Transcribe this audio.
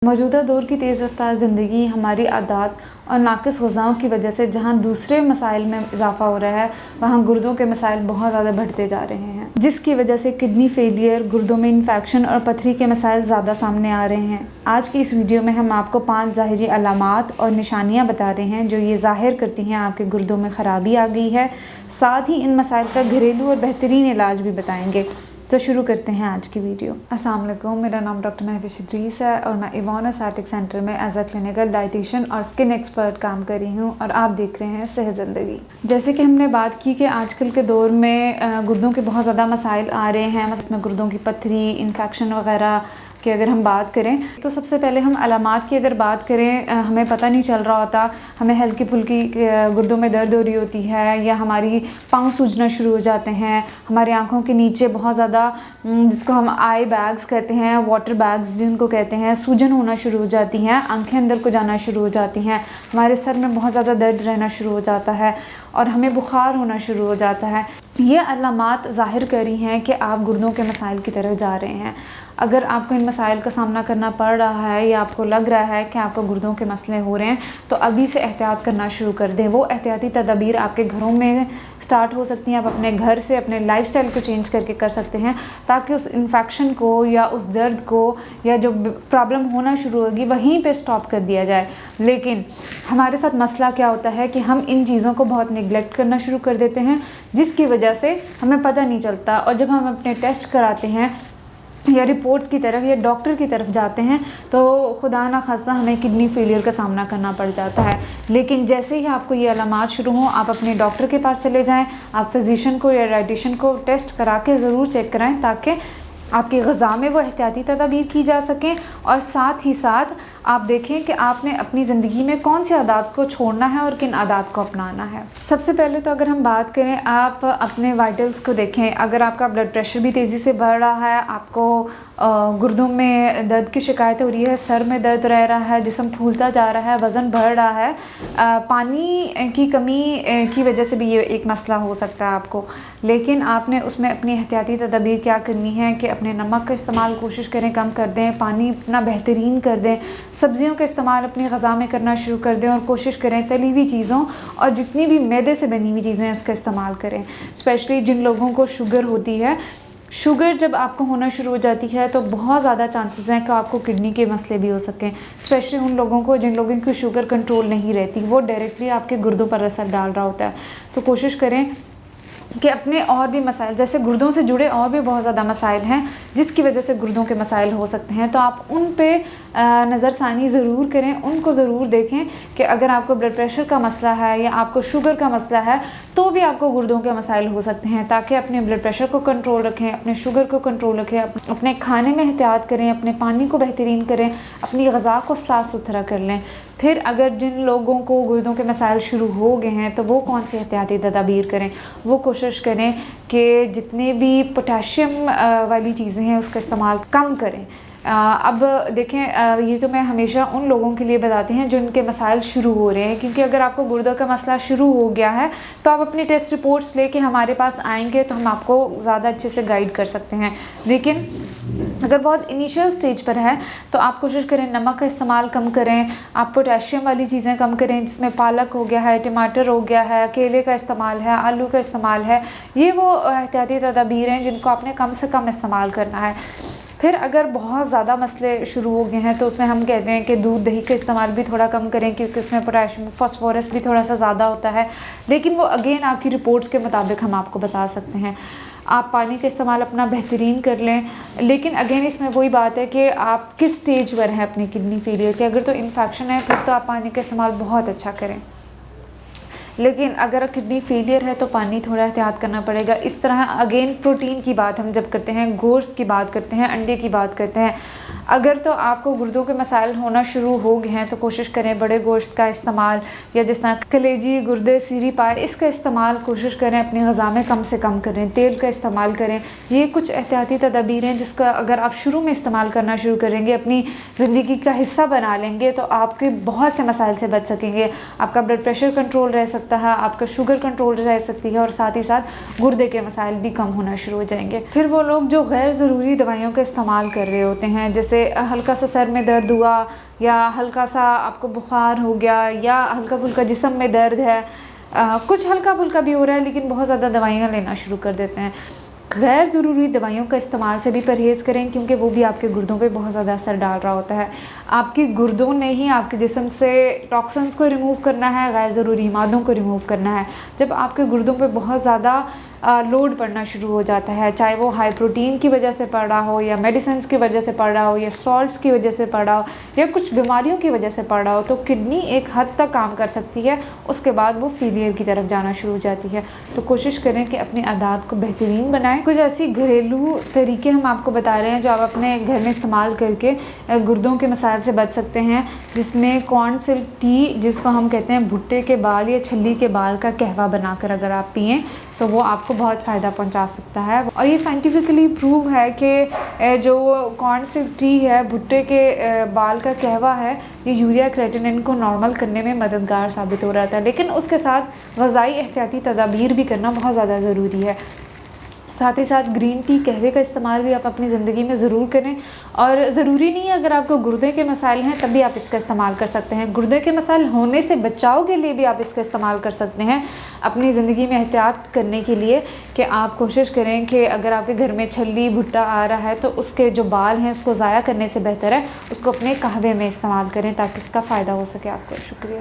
मौजूदा दौर की तेज़ रफ्तार ज़िंदगी हमारी आदत और नाक़िस ग़िज़ाओं की वजह से जहाँ दूसरे मसाइल में इजाफ़ा हो रहा है, वहाँ गुर्दों के मसाइल बहुत ज़्यादा बढ़ते जा रहे हैं, जिसकी वजह से किडनी फेलियर, गुर्दों में इन्फेक्शन और पथरी के मसाइल ज़्यादा सामने आ रहे हैं। आज की इस वीडियो में हम आपको 5 ज़ाहिरी अलामात और निशानियाँ बता रहे हैं जो ये ज़ाहिर करती हैं आपके गुर्दों में ख़राबी आ गई है। साथ ही इन मसाइल का घरेलू और बेहतरीन इलाज भी बताएँगे। तो शुरू करते हैं आज की वीडियो। अस्सलाम वालेकुम, मेरा नाम डॉक्टर महविश इदरीस है और मैं इवान एस्थेटिक सेंटर में एज अ क्लिनिकल डाइटिशियन और स्किन एक्सपर्ट काम कर रही हूँ और आप देख रहे हैं सेहत ज़िंदगी। जैसे कि हमने बात की कि आजकल के दौर में गुर्दों के बहुत ज़्यादा मसाइल आ रहे हैं, इसमें गुर्दों की पथरी, इन्फेक्शन वगैरह कि अगर हम बात करें तो सबसे पहले हम अलामात की अगर बात करें, हमें पता नहीं चल रहा होता, हमें हल्की फुल्की गुर्दों में दर्द हो रही होती है या हमारी पाँव सूजना शुरू हो जाते हैं, हमारी आंखों के नीचे बहुत ज़्यादा जिसको हम आई बैग्स कहते हैं, वाटर बैग्स जिनको कहते हैं, सूजन होना शुरू हो जाती हैं, आंखें अंदर को जाना शुरू हो जाती हैं, हमारे सर में बहुत ज़्यादा दर्द रहना शुरू हो जाता है और हमें बुखार होना शुरू हो जाता है। ये अलामात ज़ाहिर कर रही हैं कि आप गुर्दों के मसाइल की तरफ जा रहे हैं। अगर आपको इन मसाइल का सामना करना पड़ रहा है या आपको लग रहा है कि आपको गुर्दों के मसले हो रहे हैं, तो अभी से एहतियात करना शुरू कर दें। वो एहतियाती तदबीर आपके घरों में स्टार्ट हो सकती हैं। आप अपने घर से अपने लाइफस्टाइल को चेंज करके कर सकते हैं ताकि उस इन्फेक्शन को या उस दर्द को या जो प्रॉब्लम होना शुरू होगी वहीं पे स्टॉप कर दिया जाए। लेकिन हमारे साथ मसला क्या होता है कि हम इन चीज़ों को बहुत निगलेक्ट करना शुरू कर देते हैं, जिसकी वजह से हमें पता नहीं चलता और जब हम अपने टेस्ट कराते हैं या रिपोर्ट्स की तरफ या डॉक्टर की तरफ जाते हैं तो खुदा ना खास्ता हमें किडनी फेलियर का सामना करना पड़ जाता है। लेकिन जैसे ही आपको ये अलामात शुरू हों, आप अपने डॉक्टर के पास चले जाएं, आप फिजिशियन को या डाइटिशियन को टेस्ट करा के ज़रूर चेक कराएं ताकि आपकी ग़िज़ा में वो एहतियाती तदाबीर की जा सकें और साथ ही साथ आप देखें कि आपने अपनी ज़िंदगी में कौन सी आदत को छोड़ना है और किन आदत को अपनाना है। सबसे पहले तो अगर हम बात करें, आप अपने वाइटल्स को देखें। अगर आपका ब्लड प्रेशर भी तेज़ी से बढ़ रहा है, आपको गुर्दों में दर्द की शिकायत हो रही है, सर में दर्द रह रहा है, जिस्म फूलता जा रहा है, वज़न बढ़ रहा है, पानी की कमी की वजह से भी ये एक मसला हो सकता है आपको। लेकिन आपने उसमें अपनी एहतियाती तदबीर क्या करनी है कि अपने नमक का इस्तेमाल कोशिश करें कम कर दें, पानी अपना बेहतरीन कर दें, सब्ज़ियों का इस्तेमाल अपनी ग़िज़ा में करना शुरू कर दें और कोशिश करें तली हुई चीज़ों और जितनी भी मैदे से बनी हुई चीज़ें उसका इस्तेमाल करें। स्पेशली जिन लोगों को शुगर होती है, शुगर जब आपको होना शुरू हो जाती है तो बहुत ज़्यादा चांसेस हैं कि आपको किडनी के मसले भी हो सकें। स्पेशली उन लोगों को जिन लोगों की शुगर कंट्रोल नहीं रहती, वो डायरेक्टली आपके गुर्दों पर असर डाल रहा होता है। तो कोशिश करें कि अपने और भी मसाइल, जैसे गुर्दों से जुड़े और भी बहुत ज़्यादा मसाइल हैं जिसकी वजह से गुर्दों के मसाइल हो सकते हैं, तो आप उन पे नज़रसानी ज़रूर करें, उनको ज़रूर देखें कि अगर आपको ब्लड प्रेशर का मसला है या आपको शुगर का मसला है तो भी आपको गुर्दों के मसाइल हो सकते हैं। ताकि अपने ब्लड प्रेशर को कंट्रोल रखें, अपने शुगर को कंट्रोल रखें, अपने खाने में एहतियात करें, अपने पानी को बेहतरीन करें, अपनी ग़िज़ा को साफ़ सुथरा कर लें। फिर अगर जिन लोगों को गुर्दों के मसाइल शुरू हो गए हैं तो वो कौन सी एहतियाती तदाबीर करें, वो कोशिश करें कि जितने भी पोटेशियम वाली चीज़ें हैं उसका इस्तेमाल कम करें। अब देखें, ये तो मैं हमेशा उन लोगों के लिए बताती हैं जिनके मसाइल शुरू हो रहे हैं, क्योंकि अगर आपको गुर्दों का मसला शुरू हो गया है तो आप अपनी टेस्ट रिपोर्ट्स लेके हमारे पास आएंगे तो हम आपको ज़्यादा अच्छे से गाइड कर सकते हैं। लेकिन अगर बहुत इनिशियल स्टेज पर है तो आप कोशिश करें नमक का इस्तेमाल कम करें, आप पोटेशियम वाली चीज़ें कम करें, जिसमें पालक हो गया है, टमाटर हो गया है, केले का इस्तेमाल है, आलू का इस्तेमाल है। ये वो एहतियाती तदाबीर हैं जिनको आपने कम से कम इस्तेमाल करना है। फिर अगर बहुत ज़्यादा मसले शुरू हो गए हैं तो उसमें हम कहते हैं कि दूध दही का इस्तेमाल भी थोड़ा कम करें, क्योंकि उसमें पोटेशियम फ़ॉस्फोरस भी थोड़ा सा ज़्यादा होता है। लेकिन वो अगेन आपकी रिपोर्ट्स के मुताबिक हम आपको बता सकते हैं। आप पानी का इस्तेमाल अपना बेहतरीन कर लें। लेकिन अगेन इसमें वही बात है कि आप किस स्टेज पर हैं अपनी किडनी फेलियर के। अगर तो इन्फेक्शन है फिर तो आप पानी का इस्तेमाल बहुत अच्छा करें, लेकिन अगर किडनी फेलियर है तो पानी थोड़ा एहतियात करना पड़ेगा। इस तरह अगेन प्रोटीन की बात हम जब करते हैं, गोश्त की बात करते हैं, अंडे की बात करते हैं, अगर तो आपको गुर्दों के मसाइल होना शुरू हो गए हैं तो कोशिश करें बड़े गोश्त का इस्तेमाल या जिस तरह कलेजी, गुर्दे, सीरी पाए, इसका इस्तेमाल कोशिश करें अपनी ग़िज़ा में कम से कम करें। तेल का इस्तेमाल करें। ये कुछ एहतियाती तदाबीर हैं जिसका अगर आप शुरू में इस्तेमाल करना शुरू करेंगे, अपनी ज़िंदगी का हिस्सा बना लेंगे तो आपके बहुत से मसाइल से बच सकेंगे। आपका ब्लड प्रेशर कंट्रोल रह सकता सकता है, आपका शुगर कंट्रोल रह सकती है और साथ ही साथ गुर्दे के मसाइल भी कम होना शुरू हो जाएंगे। फिर वो लोग जो गैर ज़रूरी दवाइयों का इस्तेमाल कर रहे होते हैं, जैसे हल्का सा सर में दर्द हुआ या हल्का सा आपको बुखार हो गया या हल्का फुल्का जिस्म में दर्द है, कुछ हल्का फुल्का भी हो रहा है लेकिन बहुत ज़्यादा दवाइयाँ लेना शुरू कर देते हैं। गैर ज़रूरी दवाइयों का इस्तेमाल से भी परहेज़ करें, क्योंकि वो भी आपके गुर्दों पे बहुत ज़्यादा असर डाल रहा होता है। आपके गुर्दों ने ही आपके जिस्म से टॉक्सिन्स को रिमूव करना है, गैर ज़रूरी मादों को रिमूव करना है। जब आपके गुर्दों पे बहुत ज़्यादा लोड पड़ना शुरू हो जाता है, चाहे वो हाई प्रोटीन की वजह से पड़ रहा हो या मेडिसिन की वजह से पड़ रहा हो या सॉल्ट्स की वजह से पड़ रहा हो या कुछ बीमारियों की वजह से पड़ रहा हो, तो किडनी एक हद तक काम कर सकती है, उसके बाद वो फेलियर की तरफ जाना शुरू हो जाती है। तो कोशिश करें कि अपनी आदत को बेहतरीन बनाएं। कुछ ऐसी घरेलू तरीके हम आपको बता रहे हैं जो आप अपने घर में इस्तेमाल करके गुर्दों के मसाइल से बच सकते हैं, जिसमें कॉर्न सिल्क टी, जिसको हम कहते हैं भुट्टे के बाल या छल्ली के बाल का कहवा बनाकर अगर आप पिएँ तो वो आपको बहुत फ़ायदा पहुंचा सकता है। और ये साइंटिफिकली प्रूव है कि जो कॉर्न सिल्क टी है, भुट्टे के बाल का कहवा है, ये यूरिया क्रेटिनिन को नॉर्मल करने में मददगार साबित हो रहा था। लेकिन उसके साथ ग़िज़ाई एहतियाती तदाबीर भी करना बहुत ज़्यादा ज़रूरी है। साथ ही साथ ग्रीन टी, कहवे का इस्तेमाल भी आप अपनी ज़िंदगी में ज़रूर करें। और ज़रूरी नहीं है अगर आपको गुर्दे के मसाइल हैं तब भी आप इसका इस्तेमाल कर सकते हैं। गुर्दे के मसाइल होने से बचाव के लिए भी आप इसका इस्तेमाल कर सकते हैं अपनी ज़िंदगी में एहतियात करने के लिए, कि आप कोशिश करें कि अगर आपके घर में छल्ली भुट्टा आ रहा है तो उसके जो बाल हैं उसको ज़ाया करने से बेहतर है उसको अपने कहवे में इस्तेमाल करें ताकि इसका फ़ायदा हो सके आपको। शुक्रिया।